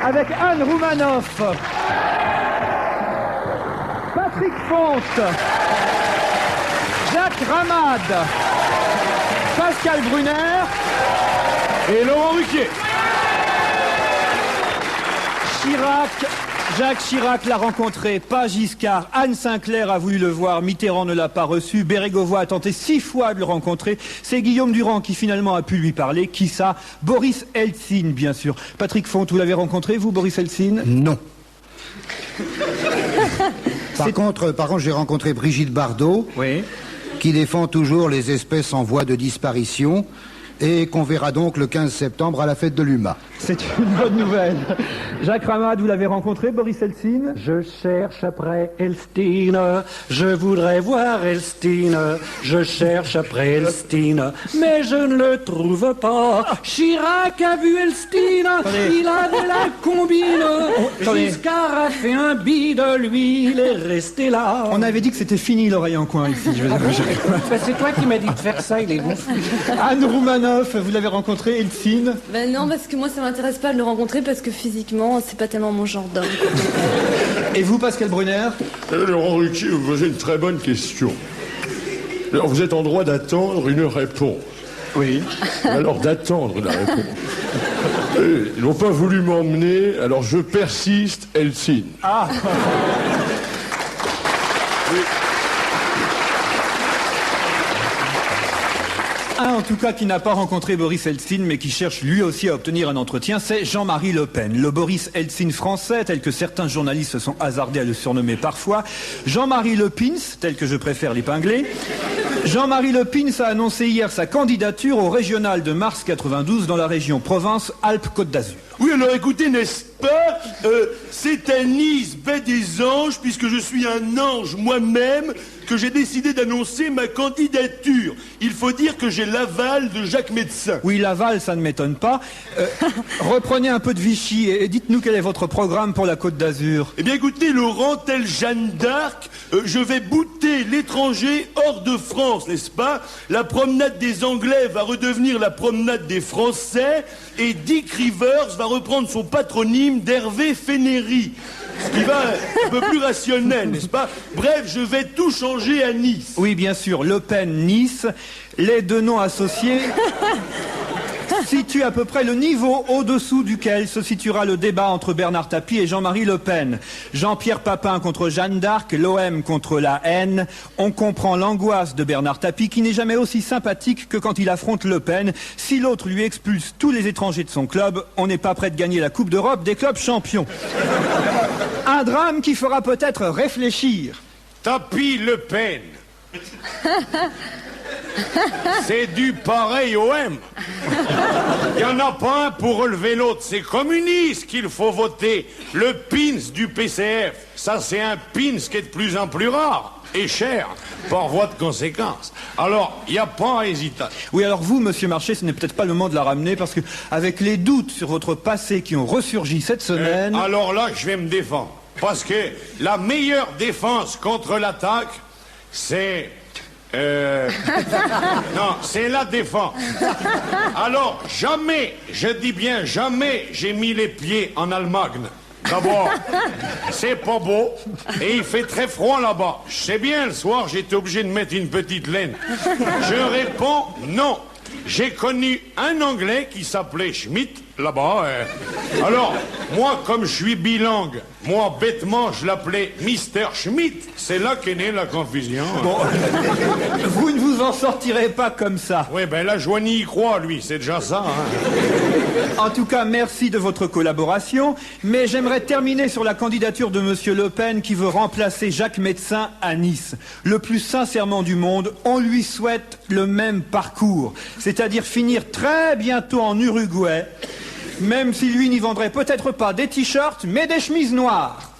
avec Anne Roumanoff, Patrick Fonte, Jacques Ramade, Pascal Brunner et Laurent Ruquier. Jacques Chirac l'a rencontré, pas Giscard. Anne Sinclair a voulu le voir, Mitterrand ne l'a pas reçu. Bérégovoy a tenté 6 fois de le rencontrer. C'est Guillaume Durand qui finalement a pu lui parler. Qui ça? Boris Eltsine, bien sûr. Patrick Fonte, vous l'avez rencontré, vous, Boris Eltsine? Non. Par contre, j'ai rencontré Brigitte Bardot, oui, qui défend toujours les espèces en voie de disparition et qu'on verra donc le 15 septembre à la fête de l'UMA. C'est une bonne nouvelle. Jacques Ramade, vous l'avez rencontré, Boris Eltsine? Je cherche après Elstine, je voudrais voir Elstine, je cherche après Elstine, mais je ne le trouve pas. Chirac a vu Elstine, il avait la combine, Giscard a fait un bide, lui, il est resté là. On avait dit que c'était fini l'oreille en coin ici. C'est toi qui m'as dit de faire ça, il est bon. Anne Roumanoff, vous l'avez rencontré, Eltsine? Ben non, parce que moi ça m'intéresse pas de le rencontrer parce que physiquement c'est pas tellement mon genre d'homme. Et vous, Pascal Brunner? Laurent Ruquier, vous posez une très bonne question. Alors, vous êtes en droit d'attendre une réponse. Oui. Alors, d'attendre la réponse. Ils n'ont pas voulu m'emmener, alors je persiste, Eltsine. Ah. Oui. Un, en tout cas, qui n'a pas rencontré Boris Eltsine, mais qui cherche lui aussi à obtenir un entretien, c'est Jean-Marie Le Pen. Le Boris Eltsine français, tel que certains journalistes se sont hasardés à le surnommer parfois. Jean-Marie Le Pins, tel que je préfère l'épingler. Jean-Marie Le Pins a annoncé hier sa candidature au régional de mars 92 dans la région Provence-Alpes-Côte d'Azur. Oui, alors écoutez, n'est-ce pas, c'est à Nice, baie des anges, puisque je suis un ange moi-même, que j'ai décidé d'annoncer ma candidature. Il faut dire que j'ai l'aval de Jacques Médecin. Oui, l'aval, ça ne m'étonne pas. Reprenez un peu de Vichy et dites-nous quel est votre programme pour la Côte d'Azur. Eh bien écoutez, Laurent, tel Jeanne d'Arc, je vais bouter l'étranger hors de France, n'est-ce pas? La promenade des Anglais va redevenir la promenade des Français, et Dick Rivers va reprendre son patronyme d'Hervé Fénéry. Ce qui va un peu plus rationnel, n'est-ce pas? Bref, je vais tout changer à Nice. Oui, bien sûr, Le Pen, Nice, les deux noms associés situent à peu près le niveau au-dessous duquel se situera le débat entre Bernard Tapie et Jean-Marie Le Pen. Jean-Pierre Papin contre Jeanne d'Arc, l'OM contre la haine. On comprend l'angoisse de Bernard Tapie, qui n'est jamais aussi sympathique que quand il affronte Le Pen. Si l'autre lui expulse tous les étrangers de son club, on n'est pas prêt de gagner la Coupe d'Europe des clubs champions. Un drame qui fera peut-être réfléchir. Tapie Le Pen. C'est du pareil au M. Il n'y en a pas un pour relever l'autre. C'est communiste qu'il faut voter. Le PINS du PCF. Ça, c'est un PINS qui est de plus en plus rare et cher, par voie de conséquence. Alors, il n'y a pas à hésiter. Oui, alors vous, monsieur Marché, ce n'est peut-être pas le moment de la ramener, parce que avec les doutes sur votre passé qui ont ressurgi cette semaine... Alors là, je vais me défendre. Parce que la meilleure défense contre l'attaque, c'est... non, c'est la défense. Alors, jamais, je dis bien jamais, j'ai mis les pieds en Allemagne. D'abord, c'est pas beau et il fait très froid là-bas. Je sais bien, le soir, j'étais obligé de mettre une petite laine. Je réponds non. J'ai connu un Anglais qui s'appelait Schmitt, là-bas. Alors, moi, comme je suis bilingue, moi, bêtement, je l'appelais Mr. Schmitt. C'est là qu'est née la confusion. Bon, vous ne vous en sortirez pas comme ça. Oui, ben là, Joigny y croit, lui, c'est déjà ça. Hein. En tout cas, merci de votre collaboration, mais j'aimerais terminer sur la candidature de monsieur Le Pen qui veut remplacer Jacques Médecin à Nice. Le plus sincèrement du monde, on lui souhaite le même parcours, c'est-à-dire finir très bientôt en Uruguay, même si lui n'y vendrait peut-être pas des t-shirts, mais des chemises noires.